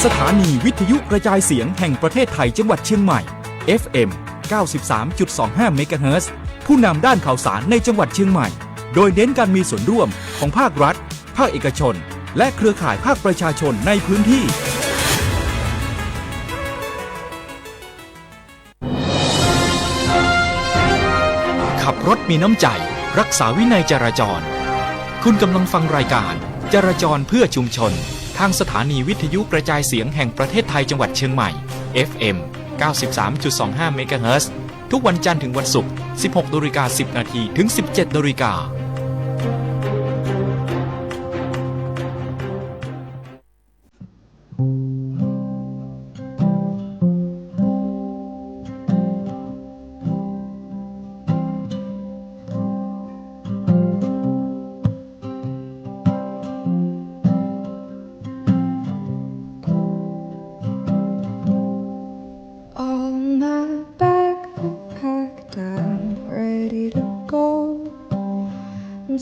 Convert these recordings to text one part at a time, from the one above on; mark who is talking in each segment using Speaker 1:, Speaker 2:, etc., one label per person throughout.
Speaker 1: สถานีวิทยุกระจายเสียงแห่งประเทศไทยจังหวัดเชียงใหม่ FM 93.25 เมกะเฮิรตซ์ผู้นำด้านข่าวสารในจังหวัดเชียงใหม่โดยเน้นการมีส่วนร่วมของภาครัฐภาคเอกชนและเครือข่ายภาคประชาชนในพื้นที่ขับรถมีน้ำใจรักษาวินัยจราจรคุณกำลังฟังรายการจราจรเพื่อชุมชนทางสถานีวิทยุกระจายเสียงแห่งประเทศไทยจังหวัดเชียงใหม่ FM 93.25 เมกะเฮิรตซ์ทุกวันจันทร์ถึงวันศุกร์ 16:10 น. ถึง 17:00 น.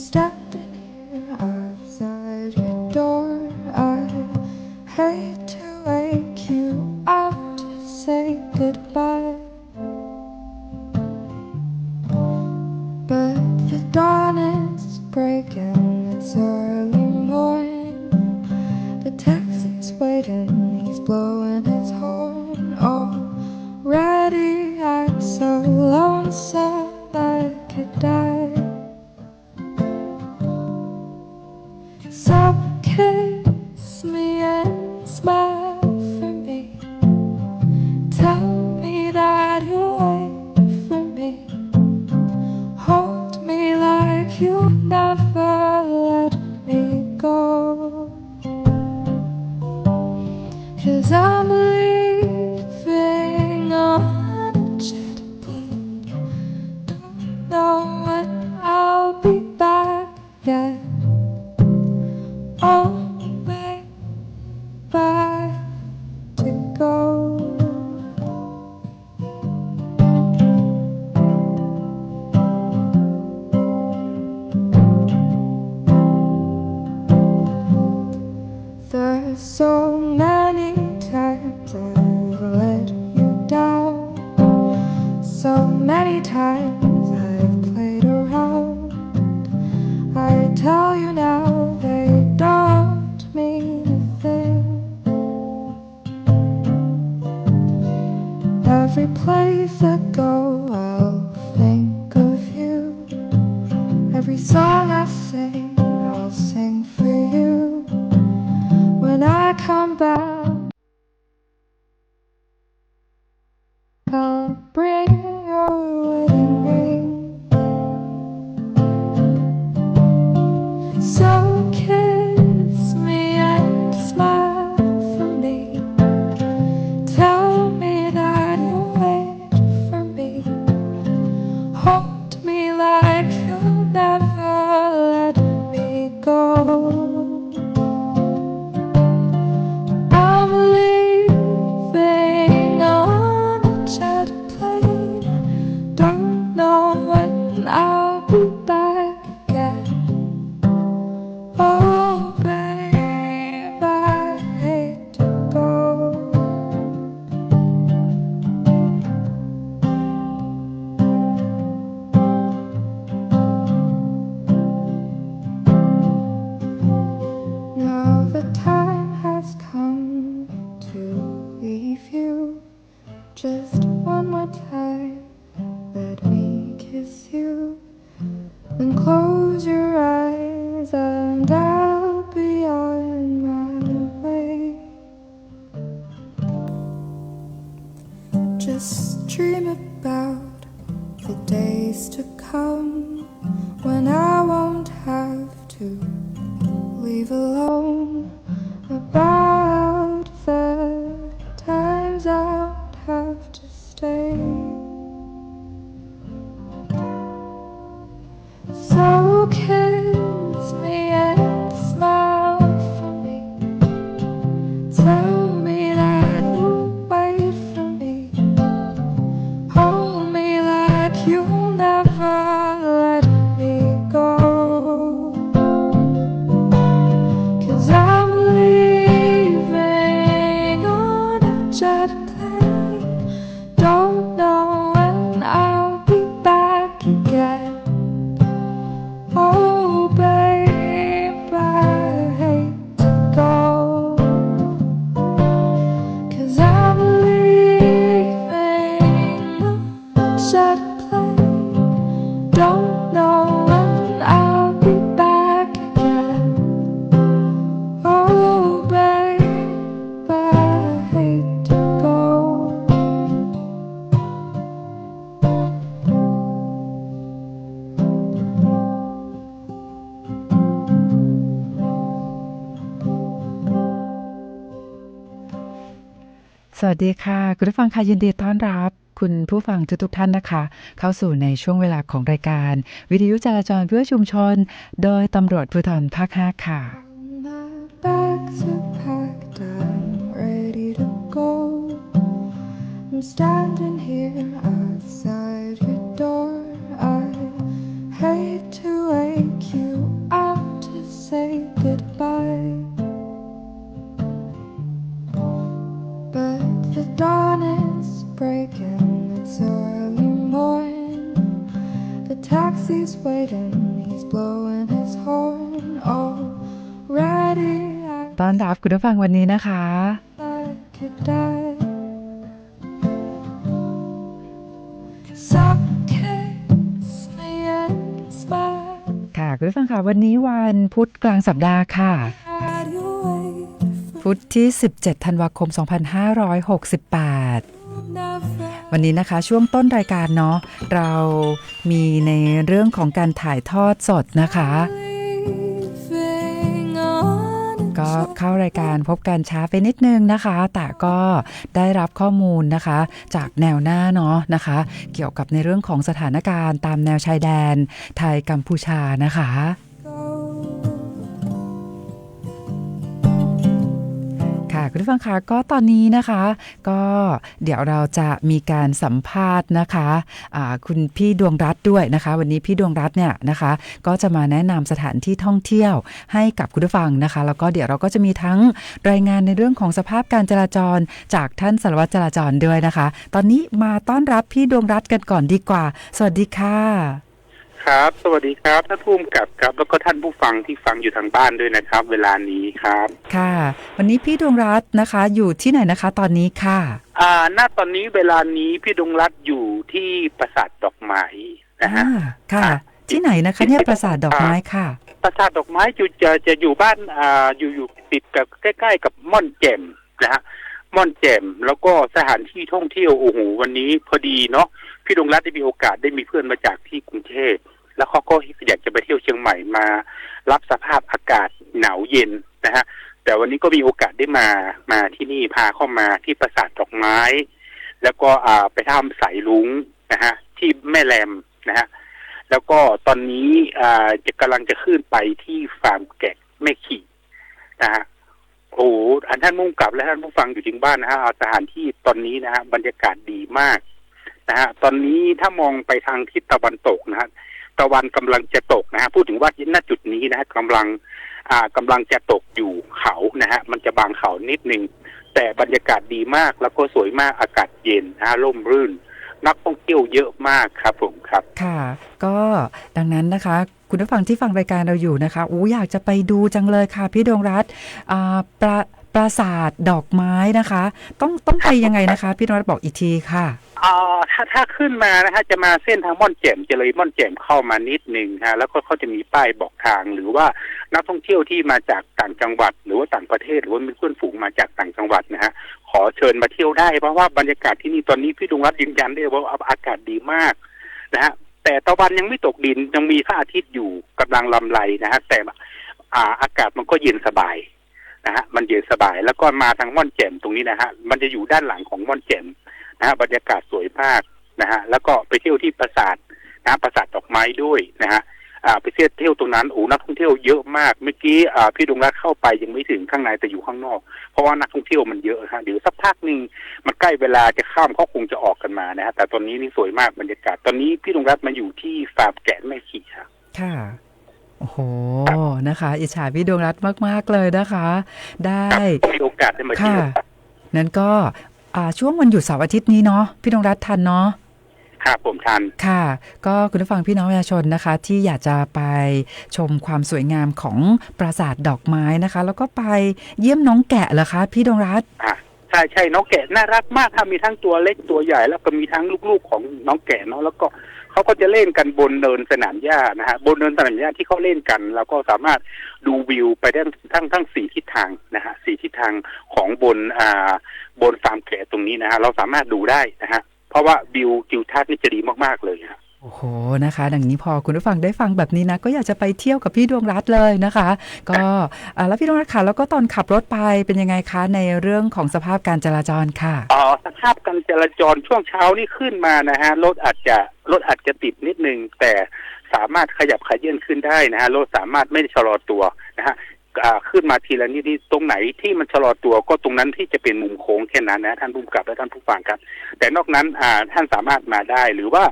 Speaker 2: Standing here outside your door. I hate to wake you up to say goodbye, but the dawn is breaking. It's early morning. The taxi's waiting. He's blowing his horn. Already I'm so lonesome I could die.So kiss me and smile for me. Tell me that you'll wait for me. Hold me like you'll never let me go. 'Cause I'm leaving on a jet plane. Don't know when I'll be back yet.Oh, babe, bye to go. There's so many times I've let you down. So many times I've played around. I tell you now.They don't mean a thing. Every place I go, I'll think of you. Every song I sing, I'll sing for you. When I come back, I'll bring your wedding ring.So kiss me and smile for me. Tell me that you'll wait for me. Hold me like you'll never let me go. I'm leaving on a jet plane. Don't know when I'll be back yet.Oh, babe, I hate to go. Now the time has come to leave you. Just one more time, let me kiss you. Then close your eyes and I'll be on my way. Just dream about the days to come when I won't have to leave alone. About the times I won't have to stay.So kiss me and smile for me. Tell me that you'll wait for me. Hold me like you'll never
Speaker 3: สวัสดีค่ะคุณผู้ฟังค่ะยินดีต้อนรับคุณผู้ฟังทุกท่านนะคะเข้าสู่ในช่วงเวลาของรายการวิทยุจราจรเพื่อชุมชนโดยตำรวจภูธรภาค 5 ค่ะ
Speaker 2: My bags are packed, I'm ready to go. I'm standing here outside your door. I hate to wake you up to say goodbye, but the dawn is breaking, it's early morning. The taxi's waiting, he's blowing his horn already.
Speaker 3: ต้อนรับคุณผู้ฟังวันนี้นะคะ
Speaker 2: I could die. So kiss me and smile.
Speaker 3: ค่ะคุณผู้ฟังค่ะวันนี้วันพุธกลางสัปดาห์ค่ะ
Speaker 2: Had you wait
Speaker 3: พุธที่ 17 ธันวาคม 2568
Speaker 2: never
Speaker 3: วันนี้นะคะช่วงต้นรายการเนาะเรามีในเรื่องของการถ่ายทอดสดนะคะ
Speaker 2: leaving on a
Speaker 3: ก็เข้ารายการพบกันช้าไปนิดนึงนะคะ แต่ก็ได้รับข้อมูลนะคะจากแนวหน้าเนาะนะคะ เกี่ยวกับในเรื่องของสถานการณ์ตามแนวชายแดนไทยกัมพูชานะคะ
Speaker 2: go.
Speaker 3: ค่ะคุณผู้ฟังคะก็ตอนนี้นะคะก็เดี๋ยวเราจะมีการสัมภาษณ์นะคะคุณพี่ดวงรัตน์ด้วยนะคะวันนี้พี่ดวงรัตน์เนี่ยนะคะก็จะมาแนะนำสถานที่ท่องเที่ยวให้กับคุณผู้ฟังนะคะแล้วก็เดี๋ยวเราก็จะมีทั้งรายงานในเรื่องของสภาพการจราจรจากท่านสารวัตรจราจรด้วยนะคะตอนนี้มาต้อนรับพี่ดวงรัตน์กันก่อนดีกว่าสวัสดีค่ะ
Speaker 4: ครับสวัสดีครับท่านผู้กำกับครับแล้วก็ท่านผู้ฟังที่ฟังอยู่ทางบ้านด้วยนะครับเวลานี้ครับ
Speaker 3: ค่ะวันนี้พี่ดวงรัตน์นะคะอยู่ที่ไหนนะคะตอนนี้ค่ะ
Speaker 4: ณตอนนี้เวลานี้พี่ดวงรัตน์อยู่ที่ปราสาทดอกไม้นะฮะ
Speaker 3: ค่ะที่ไหนนะคะเนี่ยปราสาทดอกไม้ค่ะ
Speaker 4: ปราสาทดอกไม้จะอยู่บ้านอยู่ติดกับใกล้ๆกับม่อนแจ่มนะฮะม่อนแจ่มแล้วก็สถานที่ท่องเที่ยวโอ้โหวันนี้พอดีเนาะพี่ดวงรัตน์ได้มีโอกาสได้มีเพื่อนมาจากที่กรุงเทพแล้วเขาก็อยากจะไปเที่ยวเชียงใหม่มารับสภาพอากาศหนาวเย็นนะฮะแต่วันนี้ก็มีโอกาสได้มาที่นี่พาเข้ามาที่ปราสาทดอกไม้ แล้วก็ไปทำสายลุงนะฮะที่แม่แรมนะฮะแล้วก็ตอนนี้กำลังจะขึ้นไปที่ฟาร์มแกะแม่ขี่นะฮะโอ้ท่านมุ่งกลับและท่านผู้ฟังอยู่ที่บ้านนะฮะสถานที่ตอนนี้นะฮะบรรยากาศดีมากนะฮะตอนนี้ถ้ามองไปทางทิศตะวันตกนะฮะตะวันกำลังจะตกนะฮะพูดถึงว่าณจุดนี้นะฮะกำลังจะตกอยู่เขานะฮะมันจะบางเขานิดนึงแต่บรรยากาศดีมากแล้วก็สวยมากอากาศเย็นนะร่มรื่นนักท่องเที่ยวเยอะมากครับผมครับ
Speaker 3: ค่ะก็ดังนั้นนะคะคุณผู้ฟังที่ฟังรายการเราอยู่นะคะอยากจะไปดูจังเลยค่ะพี่ดวงรัตน์ปราสาทดอกไม้นะคะต้องไปยังไงนะคะพี่ดวงรัตน์บอกอีกทีค่ะ
Speaker 4: ถ้าขึ้นมานะฮะจะมาเส้นทางม่อนแจ่มจะเลยม่อนแจ่มเข้ามานิดนึงฮะแล้วก็เขาจะมีป้ายบอกทางหรือว่านักท่องเที่ยวที่มาจากต่างจังหวัดหรือว่าต่างประเทศหรือว่ามีเพื่อนฝูงมาจากต่างจังหวัดนะฮะขอเชิญมาเที่ยวได้เพราะว่าบรรยากาศที่นี่ตอนนี้พี่ดวงรัตน์ยืนยันได้ว่าอากาศดีมากนะฮะแต่ตะวันยังไม่ตกดินยังมีพระอาทิตย์อยู่กำลังลำไรนะฮะแต่อากาศมันก็เย็นสบายนะฮะมันเย็นสบายแล้วก็มาทางม่อนแจ่มตรงนี้นะฮะมันจะอยู่ด้านหลังของม่อนแจ่มนะฮะบรรยากาศสวยมากนะฮะแล้วก็ไปเที่ยวที่ปราสาทนะปราสาทดอกไม้ด้วยนะฮะไปเที่ยวตรงนั้นนักท่องเที่ยวเยอะมากเมื่อกี้พี่ดวงรัตน์เข้าไปยังไม่ถึงข้างในแต่อยู่ข้างนอกเพราะว่านักท่องเที่ยวมันเยอะฮะเดี๋ยวสักพักนึงมันใกล้เวลาจะข้ามเขาคงจะออกกันมานะฮะแต่ตอนนี้นี่สวยมากบรรยากาศตอนนี้พี่ดวงรัตน์มาอยู่ที่ฟาร์มแกะแม่ขี่ครับ
Speaker 3: ค่ะโอ้โหนะคะอิจฉาพี่ดวงรัตน์มากๆเลยนะคะได้
Speaker 4: มีโอกาสได้มาเที่ยว
Speaker 3: นั้นก็ช่วงวันหยุดเสาร์อาทิตย์นี้เนาะพี่ดวงรัตน์ทันเนาะ
Speaker 4: ครับผมทัน
Speaker 3: ค่ะก็คุณผู้ฟังพี่น้องประชาชนนะคะที่อยากจะไปชมความสวยงามของปราสาทดอกไม้นะคะแล้วก็ไปเยี่ยมน้องแกะเหรอคะพี่ดวงรัตน์
Speaker 4: ใช่น้องแกะน่ารักมากค่ะมีทั้งตัวเล็กตัวใหญ่แล้วก็มีทั้งลูกๆของน้องแกะเนาะแล้วก็เขาก็จะเล่นกันบนเนินสนามหญ้านะฮะบนเนินสนามหญ้าที่เขาเล่นกันเราก็สามารถดูวิวไปได้ทั้งสี่ทิศทางนะฮะสี่ทิศทางของบนฟาร์มแกะตรงนี้นะฮะเราสามารถดูได้นะฮะเพราะว่าวิวทิวทัศน์นี่จะดีมากๆเลยครับ
Speaker 3: โอ้ โอ้โหนะคะดังนี้พอคุณผู้ฟังได้ฟังแบบนี้นะก็อยากจะไปเที่ยวกับพี่ดวงรัตน์เลยนะคะก็แล้วพี่ดวงรัตน์ค่ะแล้วก็ตอนขับรถไปเป็นยังไงคะในเรื่องของสภาพการจราจรค่ะ
Speaker 4: สภาพการจราจรช่วงเช้านี่ขึ้นมานะฮะรถอาจจะติดนิดนึงแต่สามารถขยับขยื่นขึ้นได้นะฮะรถสามารถไม่ได้ชะลอตัวนะฮะขึ้นมาทีละนิดๆตรงไหนที่มันชะลอตัวก็ตรงนั้นที่จะเป็นมุมโค้งแค่นั้นนะท่านผู้กำกับและท่านผู้ฟังครับแต่นอกนั้นท่านสามารถมาได้หรือว่า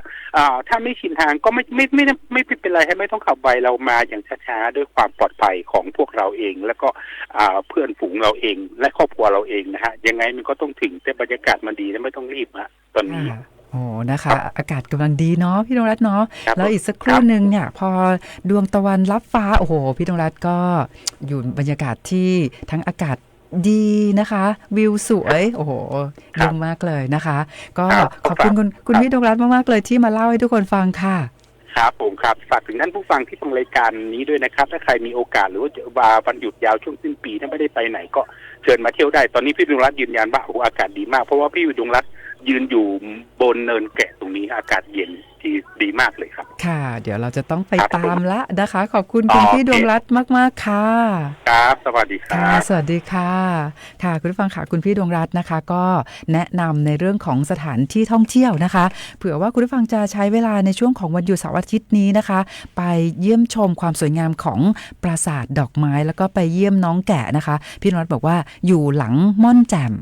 Speaker 4: ถ้าไม่ชินทางก็ไม่เป็นไรให้ไม่ต้องขับไวเรามาอย่างช้าๆด้วยความปลอดภัยของพวกเราเองแล้วก็เพื่อนฝูงเราเองและครอบครัวเราเองนะฮะยังไงมันก็ต้องถึงแต่บรรยากาศมันดีและไม่ต้องรีบฮะตอนนี้
Speaker 3: โอ้นะคะอากาศกำลังดีเนาะพี่ดวงรัตน์เนาะแล้วอีกสักครู่หนึ่งเนี่ยพอดวงตะวันลับฟ้าโอ้โหพี่ดวงรัตน์ก็อยู่บรรยากาศที่ทั้งอากาศดีนะคะวิวสวยโอ้โหเยี่ยมมากเลยนะคะก็ขอบคุณคุณพี่ดวงรัตน์มากๆเลยที่มาเล่าให้ทุกคนฟังค่ะ
Speaker 4: ครับผมครับฝากถึงท่านผู้ฟังที่ฟังรายการนี้ด้วยนะครับถ้าใครมีโอกาสหรือว่าวันหยุดยาวช่วงสิ้นปีถ้าไม่ได้ไปไหนก็เชิญมาเที่ยวได้ตอนนี้พี่ดวงรัตน์ยืนยันว่าโอ้อากาศดีมากเพราะว่าพี่ดวงรัตน์ยืนอยู่บนเนินแกะตรงนี้อากาศเย็นที่ดีมากเลยครับ
Speaker 3: ค่ะเดี๋ยวเราจะต้องไปตามละนะคะขอบคุณคุณพี่ดวงรัตน์มากๆค่ะ
Speaker 4: ครับสวัสดีครับ
Speaker 3: สวัสดีค่ะค่ะคุณผู้ฟังค่ะคุณพี่ดวงรัตน์นะคะก็แนะนำในเรื่องของสถานที่ท่องเที่ยวนะคะเผื่อว่าคุณผู้ฟังจะใช้เวลาในช่วงของวันหยุดเสาร์อาทิตย์นี้นะคะไปเยี่ยมชมความสวยงามของปราสาทดอกไม้แล้วก็ไปเยี่ยมน้องแกะนะคะพี่ดวงรัตน์บอกว่าอยู่หลังม่อนแจ่ม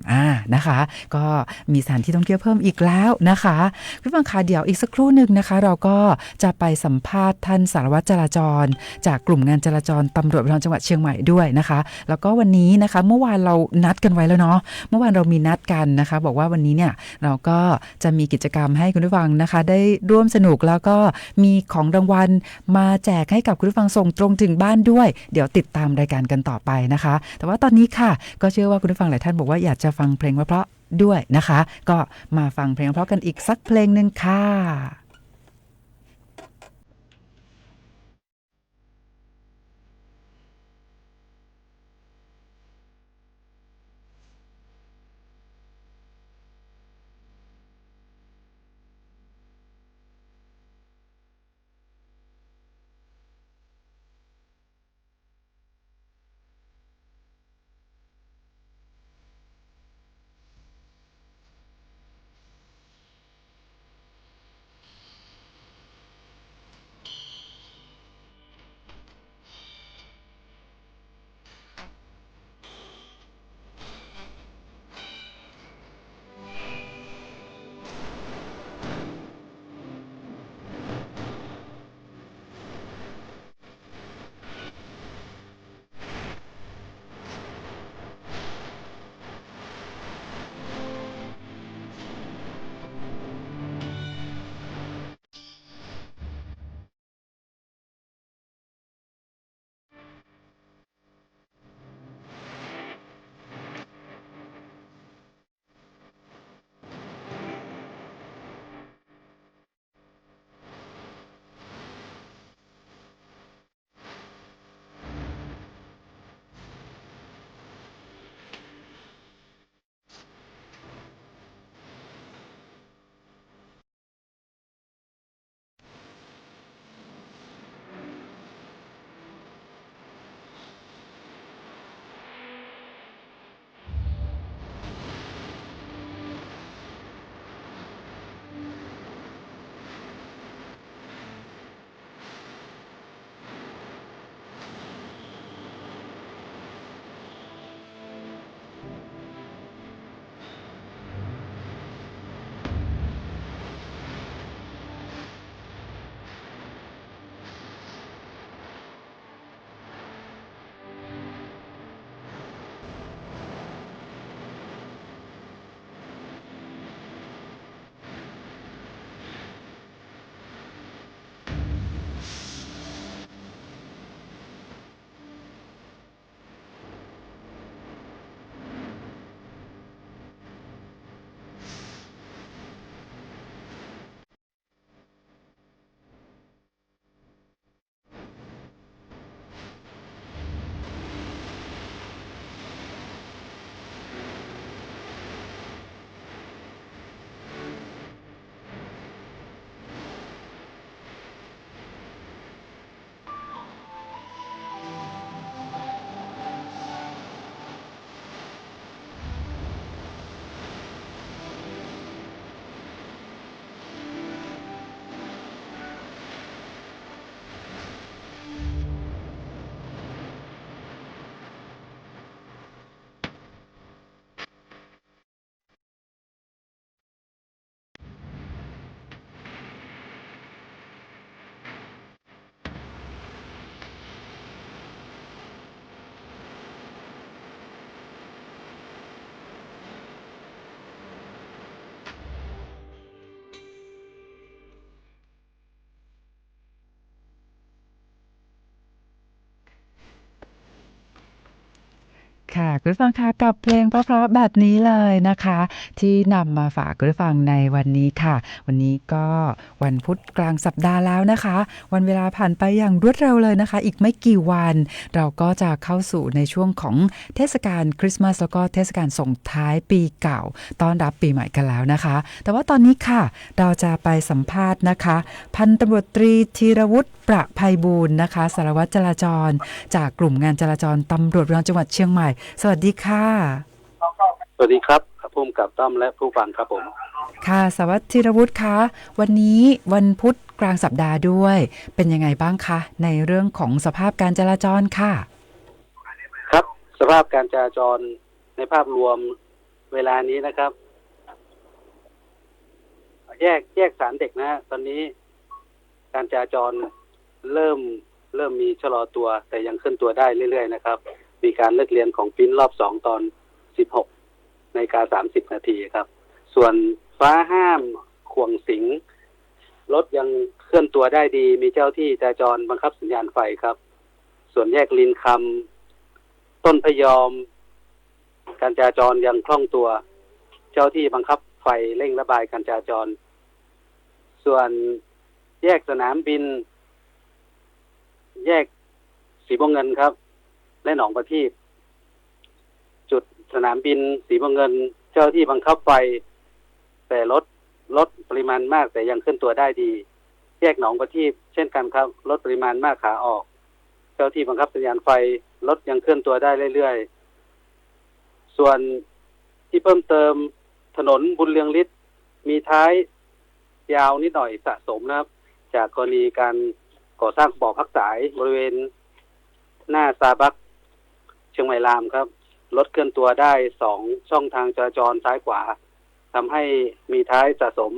Speaker 3: นะคะก็มีสถานที่ท่องเที่ยวเพิ่มอีกแล้วนะคะคุณผู้ฟังค่ะเดี๋ยวอีกสักครู่นึงนะคะเราก็จะไปสัมภาษณ์ท่านสารวัตรจราจรจากกลุ่มงานจราจรตำรวจภูธรจังหวัดเชียงใหม่ด้วยนะคะแล้วก็วันนี้นะคะเมื่อวานเรานัดกันไว้แล้วเนาะเมื่อวานเรามีนัดกันนะคะบอกว่าวันนี้เนี่ยเราก็จะมีกิจกรรมให้คุณผู้ฟังนะคะได้ร่วมสนุกแล้วก็มีของรางวัลมาแจกให้กับคุณผู้ฟังส่งตรงถึงบ้านด้วยเดี๋ยวติดตามรายการกันต่อไปนะคะแต่ว่าตอนนี้ค่ะก็เชื่อว่าคุณผู้ฟังหลายท่านบอกว่าอยากจะฟังเพลงเพราะๆด้วยนะคะก็มาฟังเพลงเพราะกันอีกสักเพลงนึงค่ะ ค่ะคุณผู้ฟังคะกับเพลงเพราะๆแบบนี้เลยนะคะ ที่นำมาฝากคุณผู้ฟังในวันนี้ค่ะ วันนี้ก็วันพุธกลางสัปดาห์แล้วนะคะ วันเวลาผ่านไปอย่างรวดเร็วเลยนะคะ อีกไม่กี่วันเราก็จะเข้าสู่ในช่วงของเทศกาลคริสต์มาสแล้วก็เทศกาลส่งท้ายปีเก่าต้อนรับปีใหม่กันแล้วนะคะ แต่ว่าตอนนี้ค่ะเราจะไปสัมภาษณ์นะคะพันตำรวจตรีธีรวุฒิประไพบูลย์นะคะสารวัตรจราจรจากกลุ่มงานจราจรตำรวจภูธรจังหวัดเชียงใหม่สวัสดีค่ะ
Speaker 5: สวัสดีครับผู้กำกับต้อมและผู้ฟังครับผม
Speaker 3: ค่ะสารวัตรธีรวุฒิคะวันนี้วันพุธกลางสัปดาห์ด้วย เป็นยังไงบ้างคะในเรื่องของสภาพการจราจรค่ะ
Speaker 5: ครับสภาพการจราจรในภาพรวมเวลานี้นะครับ แยกสารเด็กนะฮะตอนนี้การจราจรเริ่มมีชะลอตัวแต่ยังเคลื่อนตัวได้เรื่อยๆนะครับ มีการเลิกเรียนของปิ้นรอบ2ตอน 16:30 นาทีครับ ส่วนฟ้าห้ามข่วงสิงรถยังเคลื่อนตัวได้ดี มีเจ้าที่จราจรบังคับสัญญาณไฟครับ ส่วนแยกลินคำต้นพยอม การจราจรยังคล่องตัว เจ้าที่บังคับไฟเร่งระบายการจราจร ส่วนแยกสนามบิน แยกสีบัวเงินครับ และหนองประทีปจุดสนามบินสีบัวเงิน เจ้าที่บังคับไฟแต่ลดปริมาณมากแต่ยังเคลื่อนตัวได้ดี แยกหนองประทีปเช่นกันครับลดปริมาณมากขาออก เจ้าที่บังคับสัญญาณไฟรถยังเคลื่อนตัวได้เรื่อยๆส่วนที่เพิ่มเติมถนนบุญเรืองฤทธิ์มีท้ายยาวนิดหน่อยสะสมนะครับจากกรณีการก่อสร้างบ่อพักสายบริเวณหน้าซาบักเชียงใหม่รามครับรถเคลื่อนตัวได้2ช่องทางจราจรซ้ายขวาทำให้มีท้ายสะสม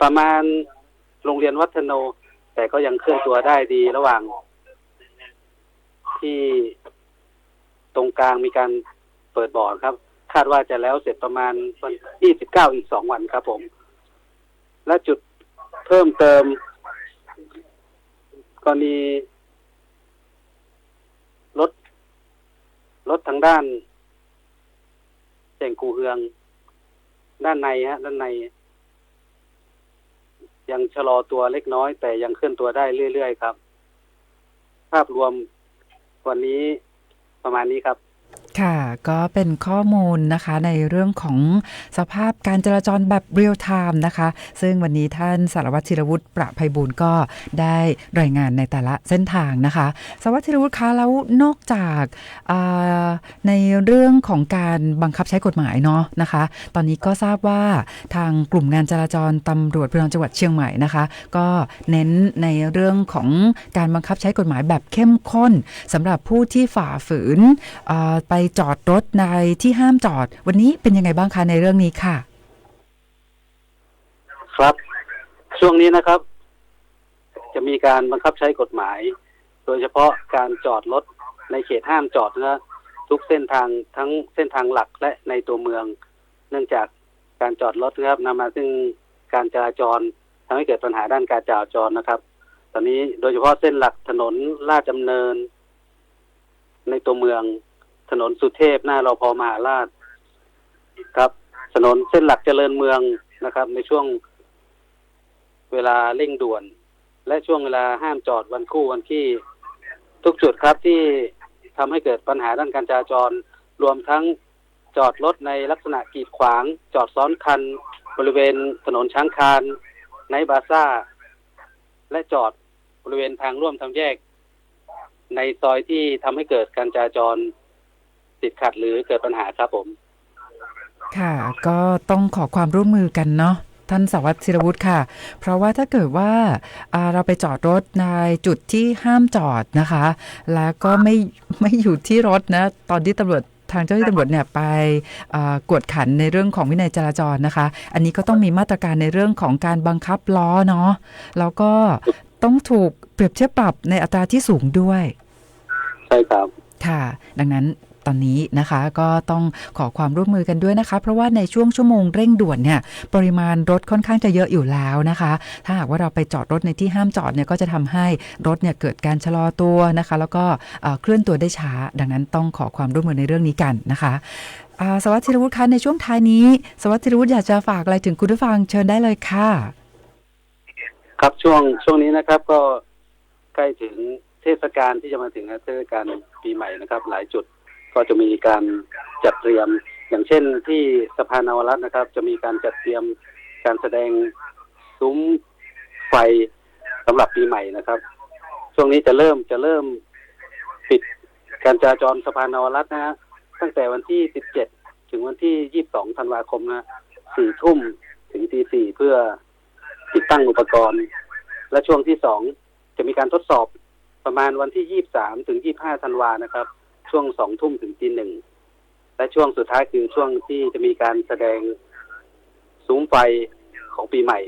Speaker 5: ประมาณโรงเรียนวัฒโนแต่ก็ยังเคลื่อนตัวได้ดีระหว่างที่ตรงกลางมีการเปิดบ่อครับคาดว่าจะแล้วเสร็จประมาณวันที่29อีก2วันครับผมและจุดเพิ่มเติมกรณีรถทางด้านแจ่งกูเฮืองด้านในด้านในยังชะลอตัวเล็กน้อยแต่ยังเคลื่อนตัวได้เรื่อยๆครับภาพรวมวันนี้ประมาณนี้ครับ
Speaker 3: ค่ะก็เป็นข้อมูลนะคะในเรื่องของสภาพการจราจรแบบเรียลไทม์นะคะซึ่งวันนี้ท่านสารวัตรธีรวุฒิประไพบูลย์ก็ได้รายงานในแต่ละเส้นทางนะคะสารวัตรธีรวุฒิคะแล้วนอกจากในเรื่องของการบังคับใช้กฎหมายเนาะนะคะตอนนี้ก็ทราบว่าทางกลุ่มงานจราจรตำรวจภูธรจังหวัดเชียงใหม่นะคะก็เน้นในเรื่องของการบังคับใช้กฎหมายแบบเข้มข้นสำหรับผู้ที่ฝ่าฝืนไปจอดรถในที่ห้ามจอดวันนี้เป็นยังไงบ้างคะในเรื่องนี้ค่ะ
Speaker 5: ครับช่วงนี้นะครับจะมีการบังคับใช้กฎหมายโดยเฉพาะการจอดรถในเขตห้ามจอดนะทุกเส้นทางทั้งเส้นทางหลักและในตัวเมืองเนื่องจากการจอดรถนะครับนำมาซึ่งการจราจรทำให้เกิดปัญหาด้านการจราจรนะครับตอนนี้โดยเฉพาะเส้นหลักถนนลาดดำเนินในตัวเมืองถนนสุเทพหน้ารพ.มหาราชครับถนนเส้นหลักเจริญเมืองนะครับในช่วงเวลาเร่งด่วนและช่วงเวลาห้ามจอดวันคู่วันขี้ทุกจุดครับที่ทำให้เกิดปัญหาด้านการจราจรรวมทั้งจอดรถในลักษณะกีดขวางจอดซ้อนคันบริเวณถนนช้างคานไนท์บาซ่าและจอดบริเวณทางร่วมทางแยกในซอยที่ทำให้เกิดการจราจรติดขัดหรือเกิดปัญหาครับผม
Speaker 3: ค่ะก็ต้องขอความร่วมมือกันเนาะท่านสารวัตรธีรวุฒิค่ะเพราะว่าถ้าเกิดว่าเราไปจอดรถในจุดที่ห้ามจอดนะคะแล้วก็ไม่อยู่ที่รถนะตอนที่ตำรวจทางเจ้าหน้าที่ตำรวจเนี่ยไปกวดขันในเรื่องของวินัยจราจรนะคะอันนี้ก็ต้องมีมาตรการในเรื่องของการบังคับล้อเนาะแล้วก็ต้องถูกเปรียบเทียบปรับในอัตราที่สูงด้วย
Speaker 5: ใช่ครับ
Speaker 3: ค่ะดังนั้น ตอนนี้นะคะก็ต้องขอความร่วมมือกันด้วยนะคะเพราะว่าในช่วงชั่วโมงเร่งด่วนเนี่ยปริมาณรถค่อนข้างจะเยอะอยู่แล้วนะคะถ้าหากว่าเราไปจอดรถในที่ห้ามจอดเนี่ยก็จะทำให้รถเนี่ยเกิดการชะลอตัวนะคะแล้วก็เคลื่อนตัวได้ช้าดังนั้นต้องขอความร่วมมือในเรื่องนี้กันนะคะสวัสดิ์ธีรวุฒิคะในช่วงท้ายนี้สวัสดิ์ธีรวุฒิอยากจะฝากอะไรถึงคุณผู้ฟังเชิญได้เลยค่ะ
Speaker 5: ครับช่วงนี้นะครับก็ใกล้ถึงเทศกาลที่จะมาถึงเทศกาลปีใหม่นะครับหลายจุดก็จะมีการจัดเตรียมอย่างเช่นที่สะพานนวรัตน์นะครับจะมีการจัดเตรียมการแสดงซุ้มไฟสำหรับปีใหม่นะครับช่วงนี้จะเริ่มปิดการจราจรสะพานนวรัตน์นะฮะตั้งแต่วันที่17ถึงวันที่22ธันวาคมนะ4 ทุ่มถึงตี 4เพื่อติดตั้งอุปกรณ์และช่วงที่2จะมีการทดสอบประมาณวันที่23ถึง25ธันวานะครับช่วง2 ทุ่มถึงตี 1และช่วงสุดท้ายคือช่วงที่จะมีการแสดงซุ้มไฟของปีใหม่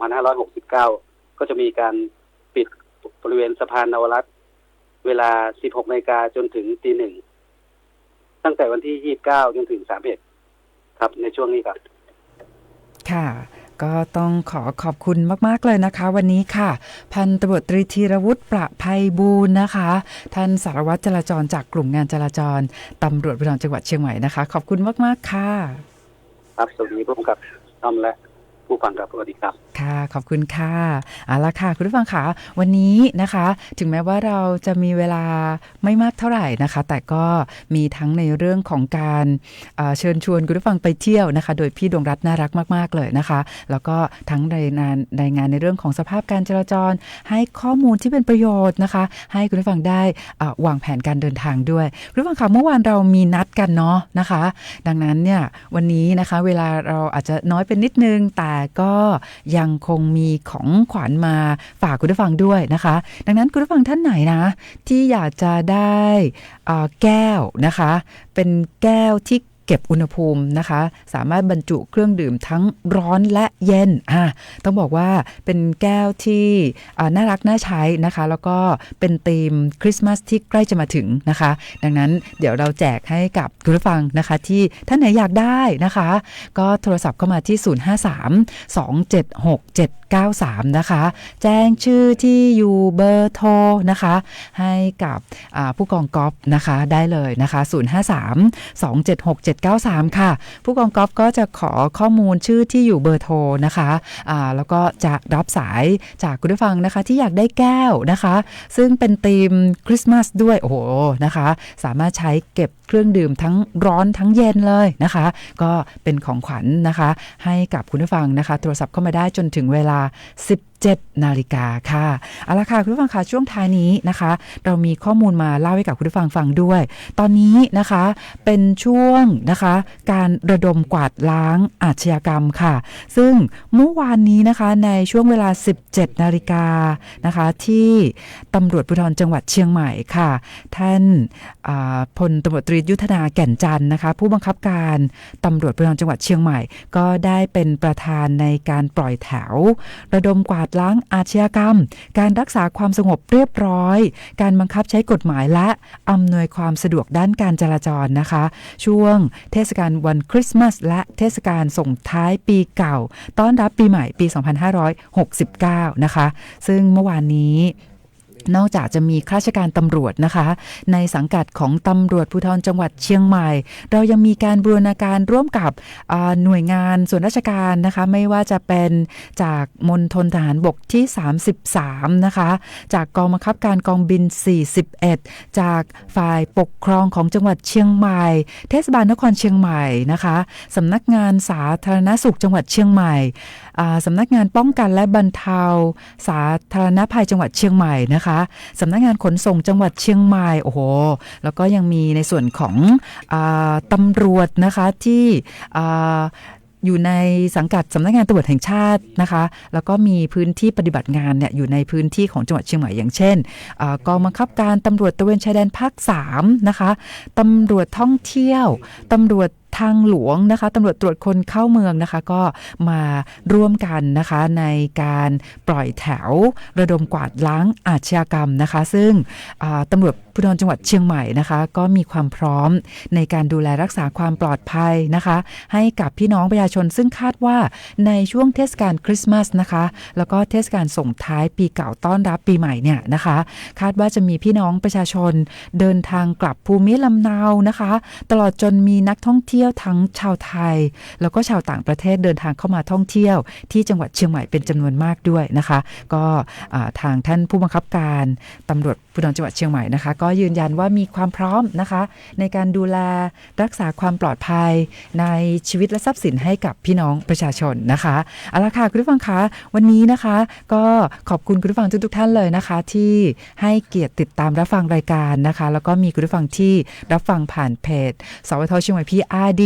Speaker 5: 2569ก็จะมีการปิดบริเวณสะพานนวรัตน์เวลา 16 นาฬิกาจนถึงตี 1ตั้งแต่วันที่29จนถึง31ครับในช่วงนี้ครับ
Speaker 3: ค่ะก็ต้องขอบคุณมากๆเลยนะคะวันนี้ค่ะพันตำรวจตรีธีรวุฒิประไพบูลย์นะคะท่านสารวัตรจราจรจากกลุ่มงานจราจรตำรวจภูธรจังหวัดเชียงใหม่นะคะขอบคุณมากๆค่ะ
Speaker 5: ครับสวัสดีผู้กำกับต้อมและผู้ฟังครับสวัสดีครับ
Speaker 3: ค่ะขอบคุณค่ะเอาละค่ะคุณผู้ฟังค่ะวันนี้นะคะถึงแม้ว่าเราจะมีเวลาไม่มากเท่าไหร่นะคะแต่ก็มีทั้งในเรื่องของการเชิญชวนคุณผู้ฟังไปเที่ยวนะคะโดยพี่ดวงรัตน์น่ารักมากๆเลยนะคะแล้วก็ทั้งในงานในเรื่องของสภาพการจราจรให้ข้อมูลที่เป็นประโยชน์นะคะให้คุณผู้ฟังได้วางแผนการเดินทางด้วยคุณผู้ฟังค่ะเมื่อวานเรามีนัดกันเนาะนะคะดังนั้นเนี่ยวันนี้นะคะเวลาเราอาจจะน้อยเป็นนิดนึงแต่ก็ยังคงมีของขวัญมาฝากคุณผู้ฟังด้วยนะคะดังนั้นคุณผู้ฟังท่านไหนนะที่อยากจะได้แก้วนะคะเป็นแก้วที่เก็บอุณหภูมินะคะสามารถบรรจุเครื่องดื่มทั้งร้อนและเย็นต้องบอกว่าเป็นแก้วที่น่ารักน่าใช้นะคะแล้วก็เป็นธีมคริสต์มาสที่ใกล้จะมาถึงนะคะดังนั้นเดี๋ยวเราแจกให้กับคุณผู้ฟังนะคะที่ท่านไหนอยากได้นะคะก็โทรศัพท์เข้ามาที่053-276-793นะคะแจ้งชื่อที่อยู่เบอร์โทรนะคะให้กับผู้กองก๊อฟนะคะได้เลยนะคะ053-276-793ค่ะผู้กองก๊อฟก็จะขอข้อมูลชื่อที่อยู่เบอร์โทรนะคะแล้วก็จะรับสายจากคุณผู้ฟังนะคะที่อยากได้แก้วนะคะซึ่งเป็นธีมคริสต์มาสด้วยโอ้โหนะคะสามารถใช้เก็บเครื่องดื่มทั้งร้อนทั้งเย็นเลยนะคะก็เป็นของขวัญนะคะให้กับคุณผู้ฟังนะคะโทรศัพท์เข้ามาได้จนถึงเวลา17 นาฬิกาค่ะเอาละค่ะคุณผู้ฟังค่ะช่วงท้ายนี้นะคะเรามีข้อมูลมาเล่าให้กับคุณผู้ฟังฟังด้วยตอนนี้นะคะเป็นช่วงนะคะการระดมกวาดล้างอาชญากรรมค่ะซึ่งเมื่อวานนี้นะคะในช่วงเวลา17 นาฬิกานะคะที่ตำรวจภูธรจังหวัดเชียงใหม่ค่ะท่านพลตำรวจตรียุทธนาแก่นจันทร์นะคะผู้บังคับการตำรวจภูธรจังหวัดเชียงใหม่ก็ได้เป็นประธานในการปล่อยแถวระดมกวาดล้างอาชญากรรมการรักษาความสงบเรียบร้อยการบังคับใช้กฎหมายและอำนวยความสะดวกด้านการจราจรนะคะช่วงเทศกาลวันคริสต์มาสและเทศกาลส่งท้ายปีเก่าต้อนรับปีใหม่ปี2569นะคะซึ่งเมื่อวานนี้นอกจากจะมีข้าราชการตำรวจนะคะในสังกัดของตำรวจภูธรจังหวัดเชียงใหม่เรายังมีการบูรณาการร่วมกับหน่วยงานส่วนราชการนะคะไม่ว่าจะเป็นจากมณฑลทหารบกที่33นะคะจากกองบังคับการกองบิน41จากฝ่ายปกครองของจังหวัดเชียงใหม่เทศบาลนครเชียงใหม่นะคะสำนักงานสาธารณสุขจังหวัดเชียงใหม่สำนักงานป้องกันและบรรเทาสาธารณภัยจังหวัดเชียงใหม่นะคะสำนักงานขนส่งจังหวัดเชียงใหม่โอ้โหแล้วก็ยังมีในส่วนของตำรวจนะคะที่อยู่ในสังกัดสำนักงานตำรวจแห่งชาตินะคะแล้วก็มีพื้นที่ปฏิบัติงานเนี่ยอยู่ในพื้นที่ของจังหวัดเชียงใหม่อย่างเช่นกองบังคับการตำรวจตระเวนชายแดนภาค3นะคะตำรวจท่องเที่ยวตำรวจทางหลวงนะคะตำรวจตรวจคนเข้าเมืองนะคะก็มาร่วมกันนะคะในการปล่อยแถวระดมกวาดล้างอาชญากรรมนะคะซึ่งตำรวจ ภูธรจังหวัดเชียงใหม่นะคะก็มีความพร้อมในการดูแลรักษาความปลอดภัยนะคะให้กับพี่น้องประชาชนซึ่งคาดว่าในช่วงเทศกาลคริสต์มาสนะคะแล้วก็เทศกาลส่งท้ายปีเก่าต้อนรับปีใหม่เนี่ยนะคะคาดว่าจะมีพี่น้องประชาชนเดินทางกลับภูมิลำเนานะคะตลอดจนมีนักท่องเที่ยวทั้งชาวไทยแล้วก็ชาวต่างประเทศเดินทางเข้ามาท่องเที่ยวที่จังหวัดเชียงใหม่เป็นจำนวนมากด้วยนะคะก็ทางท่านผู้บังคับการตำรวจภูธรจังหวัดเชียงใหม่นะคะก็ยืนยันว่ามีความพร้อมนะคะในการดูแลรักษาความปลอดภัยในชีวิตและทรัพย์สินให้กับพี่น้องประชาชนนะคะเอาละค่ะคุณผู้ฟังคะวันนี้นะคะก็ขอบคุณคุณผู้ฟังทุกท่านเลยนะคะที่ให้เกียรติติดตามรับฟังรายการนะคะแล้วก็มีคุณผู้ฟังที่รับฟังผ่านเพจสวทเชียงใหม่ PRD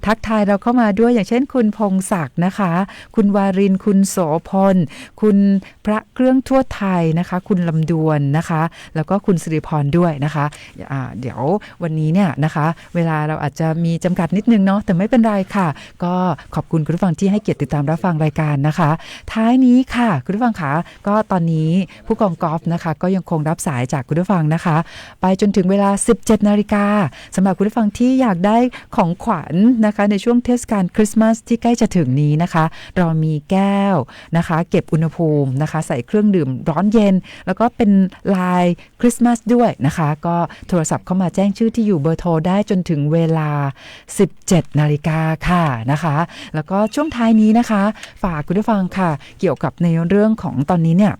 Speaker 3: ทักทายเราเข้ามาด้วยอย่างเช่นคุณพงศักดิ์นะคะคุณวารินทร์คุณโสพลคุณพระเครื่องทั่วไทยนะคะคุณลำดวนนะคะแล้วก็คุณสิริพรด้วยนะคะเดี๋ยววันนี้เนี่ยนะคะเวลาเราอาจจะมีจำกัดนิดนึงเนาะแต่ไม่เป็นไรค่ะก็ขอบคุณคุณผู้ฟังที่ให้เกียรติติดตามรับฟังรายการนะคะท้ายนี้ค่ะคุณผู้ฟังคะก็ตอนนี้ผู้กองกอล์ฟนะคะก็ยังคงรับสายจากคุณผู้ฟังนะคะไปจนถึงเวลา 17 นาฬิกาสำหรับคุณผู้ฟังที่อยากได้ของขวัญนะคะในช่วงเทศกาลคริสต์มาสที่ใกล้จะถึงนี้นะคะเรามีแก้วนะคะเก็บอุณหภูมินะคะใส่เครื่องดื่มร้อนเย็นแล้วก็เป็นลายคริสต์มาสด้วยนะคะก็โทรศัพท์เข้ามาแจ้งชื่อที่อยู่เบอร์โทรได้จนถึงเวลา 17 นาฬิกาค่ะนะคะแล้วก็ช่วงท้ายนี้นะคะฝากคุณผู้ฟังค่ะเกี่ยวกับในเรื่องของตอนนี้เนี่ย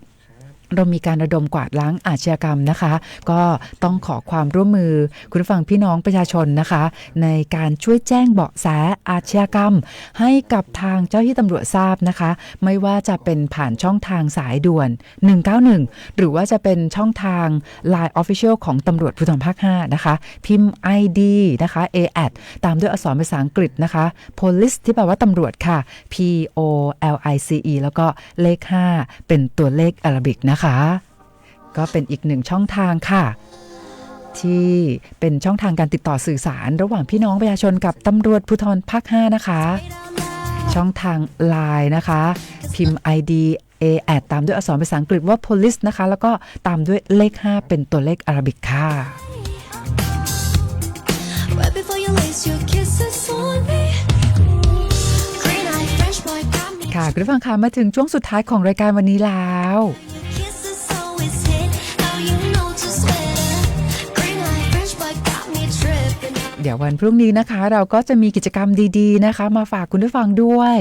Speaker 3: เรามีการระดมกวาดล้างอาชญากรรมนะคะก็ต้องขอความร่วมมือคุณผู้ฟังพี่น้องประชาชนนะคะในการช่วยแจ้งเบาะแสอาชญากรรมให้กับทางเจ้าหน้าที่ตำรวจทราบนะคะไม่ว่าจะเป็นผ่านช่องทางสายด่วน191หรือว่าจะเป็นช่องทาง Line Official ของตำรวจภูธรภาค5นะคะพิมพ์ ID นะคะ AAT ตามด้วยอักษรภาษาอังกฤษนะคะ Police ที่แปลว่าตำรวจค่ะ POLICE แล้วก็เลข5เป็นตัวเลขอาราบิกนะคะก็เป็นอีกหนึ่งช่องทางค่ะที่เป็นช่องทางการติดต่อสื่อสารระหว่างพี่น้องประชาชนกับตำรวจภูธรภาค5นะคะช่องทาง LINE นะคะพิมพ์ ID AAT ตามด้วยอักษรภาษาอังกฤษว่า Police นะคะแล้วก็ตามด้วยเลข5เป็นตัวเลขอาราบิกค่ะค่ะคุณผู้ฟังคะมาถึงช่วงสุดท้ายของรายการวันนี้แล้วเดี๋ยววันพรุ่งนี้นะคะเราก็จะมีกิจกรรมดีๆนะคะมาฝากคุณผู้ฟังด้วย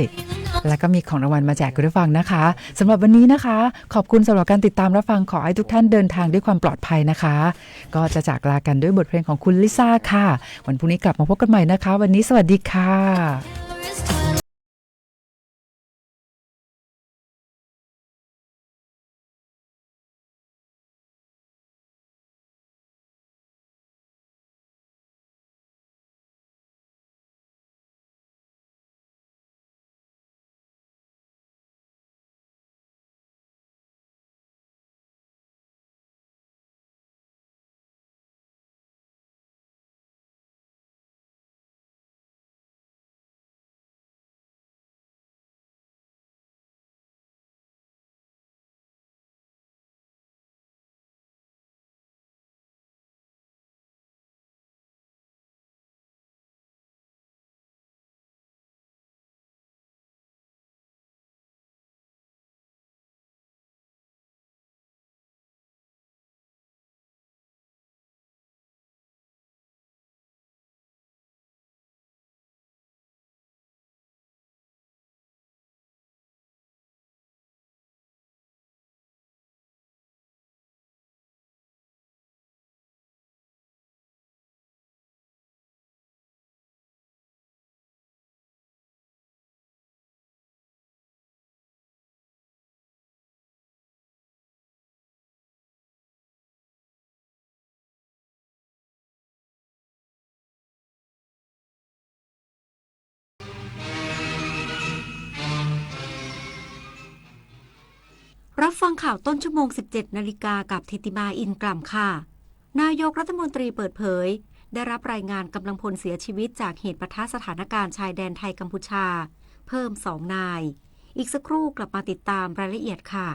Speaker 3: แล้วก็มีของรางวัลมาแจกคุณผู้ฟังนะคะสำหรับวันนี้นะคะขอบคุณสำหรับการติดตามรับฟังขอให้ทุกท่านเดินทางด้วยความปลอดภัยนะคะก็จะจากลากันด้วยบทเพลงของคุณลิซ่าค่ะวันพรุ่งนี้กลับมาพบกันใหม่นะคะวันนี้สวัสดีค่ะ
Speaker 6: รับฟังข่าวต้นชั่วโมง 17 นาฬิกากับธิติมาอินกล่ำค่ะนายกรัฐมนตรีเปิดเผยได้รับรายงานกำลังพลเสียชีวิตจากเหตุปะทะสถานการณ์ชายแดนไทยกัมพูชาเพิ่ม2 นายอีกสักครู่กลับมาติดตามรายละเอียดค่ะ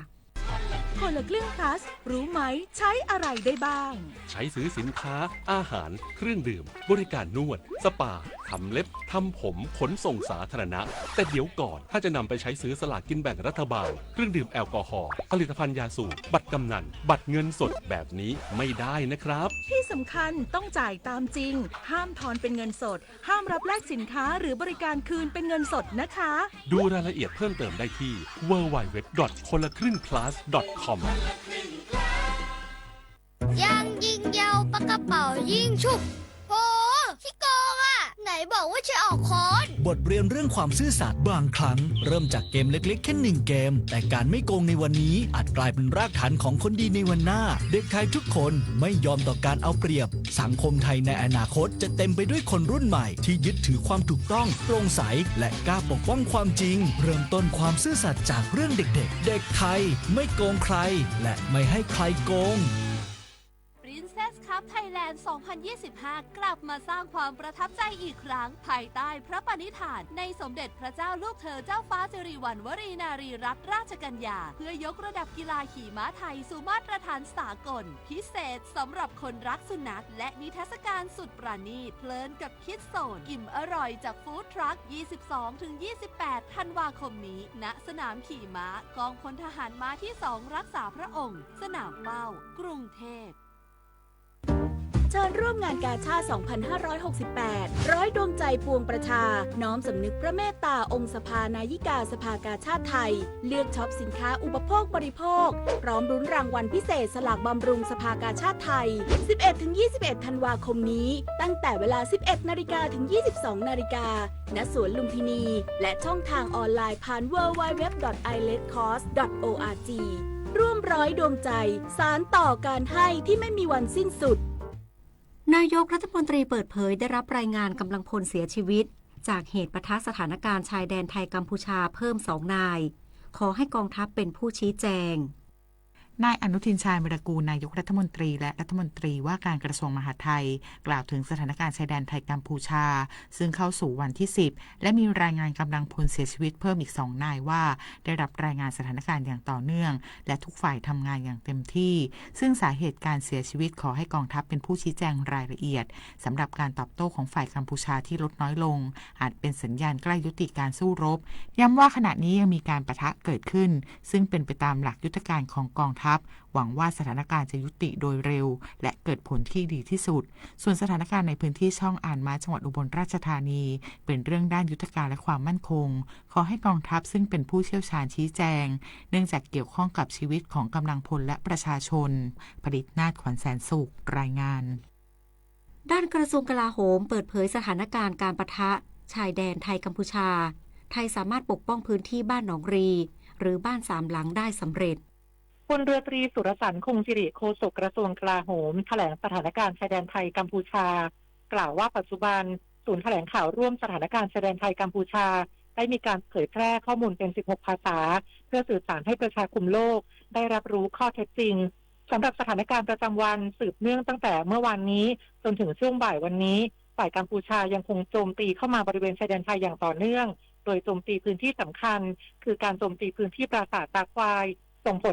Speaker 7: คนละครึ่ง plus รู้ไหมใช้อะไรได้บ้าง
Speaker 8: ใช้ซื้อสินค้าอาหารเครื่องดื่มบริการนวดสปาทำเล็บทำผมขนส่งสาธารณะแต่เดี๋ยวก่อนถ้าจะนำไปใช้ซื้อสลากกินแบ่งรัฐบาลเครื่องดื่มแอลกอฮอล์ผลิตภัณฑ์ยาสูบบัตรกำนันบัตรเงินสดแบบนี้ไม่ได้นะครับ
Speaker 7: ที่สำคัญต้องจ่ายตามจริงห้ามทอนเป็นเงินสดห้ามรับแลกสินค้าหรือบริการคืนเป็นเงินสดนะคะ
Speaker 8: ดูรายละเอียดเพิ่มเติมได้ที่ www.konlakringplus.com
Speaker 9: ยังยิงยาวปากกระเป๋ายิงฉุบโหขี้โกงอ่ะ ไหนบอกว่าจะออกค้อน
Speaker 10: บทเรียนเรื่องความซื่อสัตย์บางครั้ง เริ่มจากเกมเล็กๆแค่1 เกม แต่การไม่โกงในวันนี้อาจกลายเป็นรากฐานของคนดีในวันหน้า เด็กไทยทุกคนไม่ยอมต่อการเอาเปรียบ สังคมไทยในอนาคตจะเต็มไปด้วยคนรุ่นใหม่ที่ยึดถือความถูกต้องโปร่งใสและกล้าปกป้องความจริง เริ่มต้นความซื่อสัตย์จากเรื่องเด็กๆ เด็กไทยไม่โกงใคร และไม่ให้ใครโกง
Speaker 9: Princess Cup Thailand 2025 กลับมาสร้างความประทับใจอีกครั้ง ภายใต้พระปณิธานในสมเด็จพระเจ้าลูกเธอเจ้าฟ้าสิริวัณวรีนารีรัตนราชกัญญาเพื่อยกระดับกีฬาขี่ม้าไทยสู่มาตรฐานสากล พิเศษสำหรับคนรักสุนัขและนิทรรศการสุดประณีตเพลินกับคิดโซนอิ่มอร่อยจากฟู้ดทรัค 22-28 ธันวาคมนี้ณสนามขี่ม้ากองพลทหารม้าที่ 2 รักษาพระองค์สนามเป้ากรุงเทพ
Speaker 7: เชิญร่วมงานกาชาติ 2568 ร้อยดวงใจปวงประชา น้อมสำนึกพระเมตตาองค์สภานายิกาสภากาชาติไทย เลือกช็อปสินค้าอุปโภคบริโภค พร้อมรุ้นรางวัลพิเศษสลากบำรุงสภากาชาติไทย 11-21 ธันวาคมนี้ ตั้งแต่เวลา 11 นาฬิกาถึง 22 นาฬิกา ณ สวนลุมพินี และช่องทางออนไลน์ผ่าน www.iletcost.org ร่วมร้อยดวงใจสารต่อการให้ที่ไม่มีวันสิ้นสุด
Speaker 6: นายกรัฐมนตรีเปิดเผยได้รับรายงานกำลังพลเสียชีวิตจากเหตุปะทะสถานการณ์ชายแดนไทยกัมพูชาเพิ่ม2 นายขอให้กองทัพเป็นผู้ชี้แจง
Speaker 3: นายอนุทินชาญวิรากูลนายกรัฐมนตรีและรัฐมนตรีว่าการกระทรวงมหาดไทยกล่าวถึงสถานการณ์ชายแดนไทยกัมพูชาซึ่งเข้าสู่วันที่10และมีรายงานกำลังพลเสียชีวิตเพิ่มอีก2 นายว่าได้รับรายงานสถานการณ์อย่างต่อเนื่องและทุกฝ่ายทำงานอย่างเต็มที่ซึ่งสาเหตุการเสียชีวิตขอให้กองทัพเป็นผู้ชี้แจงรายละเอียดสำหรับการตอบโต้ของฝ่ายกัมพูชาที่ลดน้อยลงอาจเป็นสัญญาณใกล้ยุติการสู้รบย้ำว่าขณะนี้ยังมีการปะทะเกิดขึ้นซึ่งเป็นไปตามหลักยุทธการของกองทัพหวังว่าสถานการณ์จะยุติโดยเร็วและเกิดผลที่ดีที่สุดส่วนสถานการณ์ในพื้นที่ช่องอ่านม้าจังหวัดอุบลราชธานีเป็นเรื่องด้านยุทธการและความมั่นคงขอให้กองทัพซึ่งเป็นผู้เชี่ยวชาญชี้แจงเนื่องจากเกี่ยวข้องกับชีวิตของกำลังพลและประชาชนผลิตนาฏขวัญแสนสุขรายงาน
Speaker 6: ด้านกระทรวงกลาโหมเปิดเผยสถานการณ์การปะทะชายแดนไทยกัมพูชาไทยสามารถปกป้องพื้นที่บ้านหนองรีหรือบ้าน3 หลังได้สำเร็จ
Speaker 11: พลเรือตรีสุรสันต์คงสิริโฆษกกระทรวงกลาโหมแถลงสถานการณ์ชายแดนไทยกัมพูชากล่าวว่าปัจจุบันศูนย์แถลงข่าวร่วมสถานการณ์ชายแดนไทยกัมพูชาได้มีการเผยแพร่ข้อมูลเป็น16 ภาษาเพื่อสื่อสารให้ประชาคมโลกได้รับรู้ข้อเท็จจริงสำหรับสถานการณ์ประจำวันสืบเนื่องตั้งแต่เมื่อวานนี้จนถึงช่วงบ่ายวันนี้ฝ่ายกัมพูชายังคงโจมตีเข้ามาบริเวณชายแดนไทยอย่างต่อเนื่องโดยโจมตีพื้นที่สำคัญคือการโจมตีพื้นที่ปราสาทตาควายส่งผล